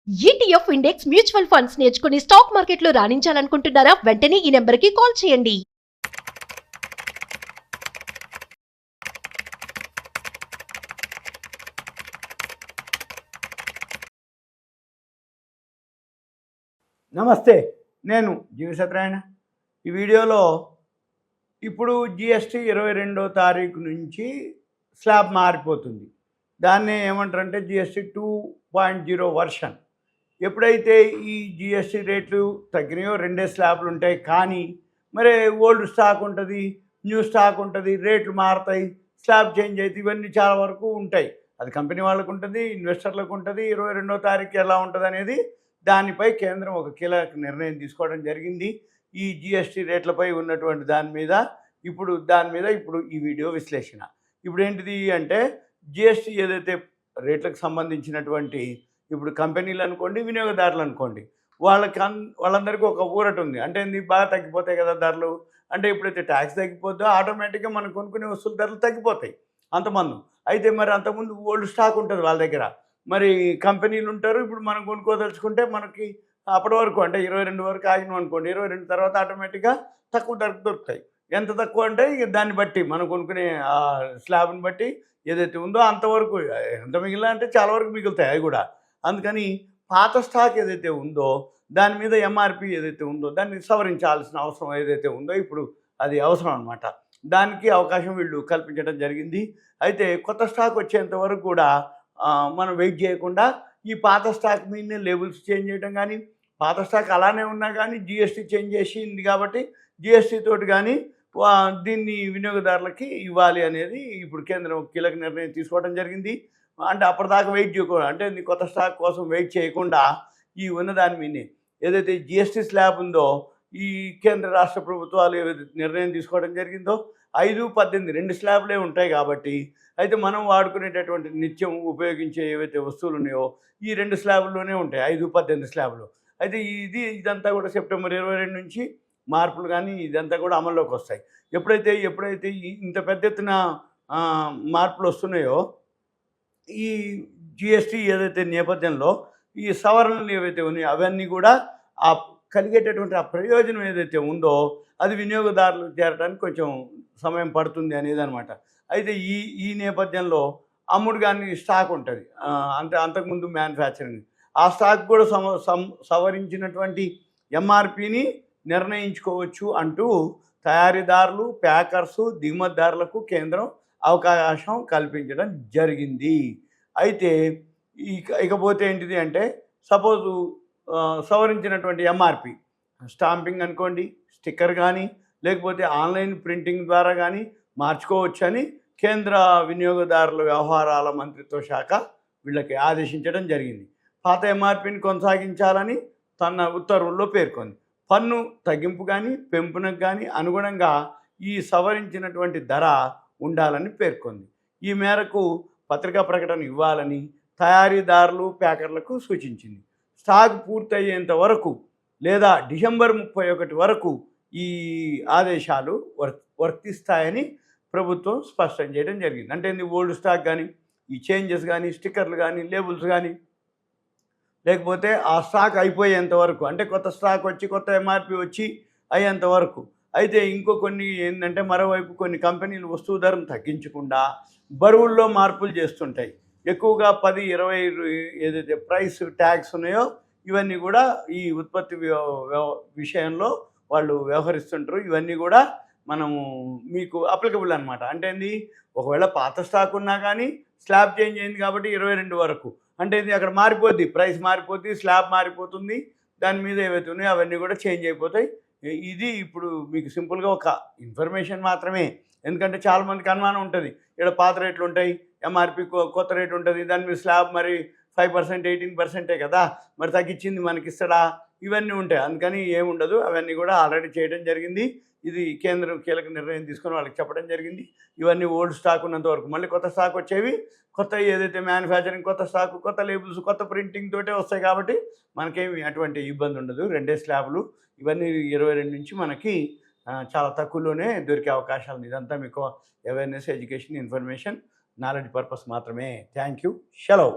ETF index mutual funds నేర్చుకుని stock మార్కెట్లో రాణించాలనుకుంటున్నారా? వెంటనే ఈ నెంబర్కి కాల్ చేయండి. నమస్తే, నేను జీవి సత్యనారాయణ. ఈ వీడియోలో ఇప్పుడు జిఎస్టీ 22వ తారీఖు నుంచి స్లాబ్ మారిపోతుంది. దాన్ని ఏమంటారంటే జిఎస్టీ 2.0 వర్షన్. ఎప్పుడైతే ఈ జిఎస్టీ రేట్లు తగ్గినాయో రెండే స్లాబ్లు ఉంటాయి, కానీ మరి ఓల్డ్ స్టాక్ ఉంటుంది, న్యూ స్టాక్ ఉంటుంది, రేట్లు మారుతాయి, స్లాబ్ చేంజ్ అవుతాయి, ఇవన్నీ చాలా వరకు ఉంటాయి. అది కంపెనీ వాళ్ళకు ఉంటుంది, ఇన్వెస్టర్లకు ఉంటుంది. 22వ తారీఖు ఎలా ఉంటుంది అనేది దానిపై కేంద్రం ఒక కీలక నిర్ణయం తీసుకోవడం జరిగింది. ఈ జిఎస్టీ రేట్లపై ఉన్నటువంటి దాని మీద ఇప్పుడు ఈ వీడియో విశ్లేషణ. ఇప్పుడు ఏంటిది అంటే జిఎస్టీ ఏదైతే రేట్లకు సంబంధించినటువంటి ఇప్పుడు కంపెనీలు అనుకోండి, వినియోగదారులు అనుకోండి, వాళ్ళందరికీ ఒక ఊరట ఉంది. అంటే ఏంది, బాగా తగ్గిపోతాయి కదా ధరలు. అంటే ఎప్పుడైతే ట్యాక్స్ తగ్గిపోద్దో ఆటోమేటిక్గా మనం కొనుక్కునే వస్తువుల ధరలు తగ్గిపోతాయి అంతమంది. అయితే మరి అంతకుముందు ఓల్డ్ స్టాక్ ఉంటుంది వాళ్ళ దగ్గర, మరి కంపెనీలు ఉంటారు. ఇప్పుడు మనం కొనుక్కోదలుచుకుంటే మనకి అప్పటి వరకు అంటే 22 వరకు ఆగినాం అనుకోండి, 22 తర్వాత ఆటోమేటిక్గా తక్కువ ధరకు దొరుకుతాయి. ఎంత తక్కువ అంటే ఇక దాన్ని బట్టి మనం కొనుక్కునే స్లాబ్ని బట్టి ఏదైతే ఉందో అంతవరకు, ఎంత మిగిలిన అంటే చాలా వరకు మిగులుతాయి అవి కూడా. అందుకని పాత స్టాక్ ఏదైతే ఉందో దాని మీద ఎంఆర్పి ఏదైతే ఉందో దాన్ని సవరించాల్సిన అవసరం ఏదైతే ఉందో ఇప్పుడు అది అవసరం అనమాట. దానికి అవకాశం వీళ్ళు కల్పించడం జరిగింది. అయితే కొత్త స్టాక్ వచ్చేంత వరకు కూడా మనం వెయిట్ చేయకుండా ఈ పాత స్టాక్ మీదనే లేబుల్స్ చేంజ్ చేయడం కానీ, పాత స్టాక్ అలానే ఉన్నా కానీ జిఎస్టీ చేంజ్ చేసింది కాబట్టి జిఎస్టీ తోటి కానీ దీన్ని వినియోగదారులకి ఇవ్వాలి అనేది ఇప్పుడు కేంద్రం కీలక నిర్ణయం తీసుకోవడం జరిగింది. అంటే అప్పటిదాకా వెయిట్ చేయకూడదు, అంటే కొత్త స్టాక్ కోసం వెయిట్ చేయకుండా ఈ ఉన్నదాని మీదనే ఏదైతే జిఎస్టీ స్లాబ్ ఉందో ఈ కేంద్ర రాష్ట్ర ప్రభుత్వాలు ఏదైతే నిర్ణయం తీసుకోవడం జరిగిందో 5, 18 రెండు స్లాబ్లే ఉంటాయి కాబట్టి, అయితే మనం వాడుకునేటటువంటి నిత్యం ఉపయోగించే ఏవైతే వస్తువులు ఉన్నాయో ఈ 2 స్లాబుల్లోనే ఉంటాయి, 5, 18 స్లాబులు. అయితే ఇదంతా కూడా సెప్టెంబర్ 22 నుంచి మార్పులు కానీ ఇదంతా కూడా అమల్లోకి వస్తాయి. ఎప్పుడైతే ఇంత పెద్ద ఎత్తున మార్పులు వస్తున్నాయో ఈ జిఎస్టీ ఏదైతే నేపథ్యంలో ఈ సవరణలు ఏవైతే ఉన్నాయో అవన్నీ కూడా కలిగేటటువంటి ప్రయోజనం ఏదైతే ఉందో అది వినియోగదారులు చేరడానికి కొంచెం సమయం పడుతుంది అనేది అనమాట. అయితే ఈ నేపథ్యంలో అమ్ముడు కానీ స్టాక్ ఉంటుంది, అంటే అంతకుముందు మ్యానుఫ్యాక్చరింగ్ ఆ స్టాక్ కూడా సవరించినటువంటి ఎంఆర్పిని నిర్ణయించుకోవచ్చు అంటూ తయారీదారులు, ప్యాకర్సు, దిగుమతిదారులకు కేంద్రం అవకాశం కల్పించడం జరిగింది. అయితే ఇకపోతే ఏంటిది అంటే సపోజు సవరించినటువంటి ఎంఆర్పి స్టాంపింగ్ అనుకోండి, స్టిక్కర్ కానీ లేకపోతే ఆన్లైన్ ప్రింటింగ్ ద్వారా కానీ మార్చుకోవచ్చని కేంద్ర వినియోగదారుల వ్యవహారాల మంత్రిత్వ శాఖ వీళ్ళకి ఆదేశించడం జరిగింది. పాత ఎంఆర్పిని కొనసాగించాలని తన ఉత్తర్వుల్లో పేర్కొంది. పన్ను తగ్గింపు కానీ పెంపునకు కానీ అనుగుణంగా ఈ సవరించినటువంటి ధర ఉండాలని పేర్కొంది. ఈ మేరకు పత్రికా ప్రకటన ఇవ్వాలని తయారీదారులు, ప్యాకర్లకు సూచించింది. స్టాక్ పూర్తయ్యేంత వరకు లేదా డిసెంబర్ 31 వరకు ఈ ఆదేశాలు వర్తిస్తాయని ప్రభుత్వం స్పష్టం చేయడం జరిగింది. అంటే ఓల్డ్ స్టాక్ కానీ ఈ చేంజెస్ కానీ స్టిక్కర్లు కానీ లేబుల్స్ కానీ లేకపోతే ఆ స్టాక్ అయిపోయేంత వరకు, అంటే కొత్త స్టాక్ వచ్చి కొత్త ఎంఆర్పి వచ్చి అయ్యేంత వరకు. అయితే కొన్ని ఏంటంటే మరోవైపు కొన్ని కంపెనీలు వస్తువు ధరను తగ్గించకుండా బరువుల్లో మార్పులు చేస్తుంటాయి. ఎక్కువగా 10, 20 ఏదైతే ప్రైస్ ట్యాగ్స్ ఉన్నాయో ఇవన్నీ కూడా ఈ ఉత్పత్తి విషయంలో వాళ్ళు వ్యవహరిస్తుంటారు. ఇవన్నీ కూడా మనము మీకు అప్లికబుల్ అనమాట. అంటే ఒకవేళ పాత స్టాక్ ఉన్నా కానీ స్లాబ్ చేంజ్ అయింది కాబట్టి 22 వరకు, అంటే అక్కడ మారిపోద్ది, ప్రైస్ మారిపోద్ది, స్లాబ్ మారిపోతుంది, దాని మీద ఏవైతే ఉన్నాయో అవన్నీ కూడా చేంజ్ అయిపోతాయి. ఇది ఇప్పుడు మీకు సింపుల్గా ఒక ఇన్ఫర్మేషన్ మాత్రమే. ఎందుకంటే చాలామందికి అనుమానం ఉంటుంది, ఇక్కడ పాత రేట్లు ఉంటాయి, ఎంఆర్పి కొత్త రేటు ఉంటుంది, దాని మీద స్లాబ్ మరి 5%, 18% కదా, మరి తగ్గించింది మనకి ఇస్తాడా, ఇవన్నీ ఉంటాయి. అందుకని ఏముండదు, అవన్నీ కూడా ఆల్రెడీ చేయడం జరిగింది. ఇది కేంద్రం కీలక నిర్ణయం తీసుకొని వాళ్ళకి చెప్పడం జరిగింది. ఇవన్నీ ఓల్డ్ స్టాక్ ఉన్నంత వరకు, మళ్ళీ కొత్త స్టాక్ వచ్చేవి, కొత్త ఏదైతే మ్యానుఫ్యాక్చరింగ్, కొత్త స్టాక్, కొత్త లేబుల్స్, కొత్త ప్రింటింగ్ తోటే వస్తాయి కాబట్టి మనకేమి అటువంటి ఇబ్బంది ఉండదు. 2 స్లాబ్లు ఇవన్నీ 22 నుంచి మనకి చాలా తక్కువలోనే దొరికే అవకాశాలు. ఇదంతా మీకు awareness, education, information, knowledge purpose మాత్రమే. Thank you. సెలవు.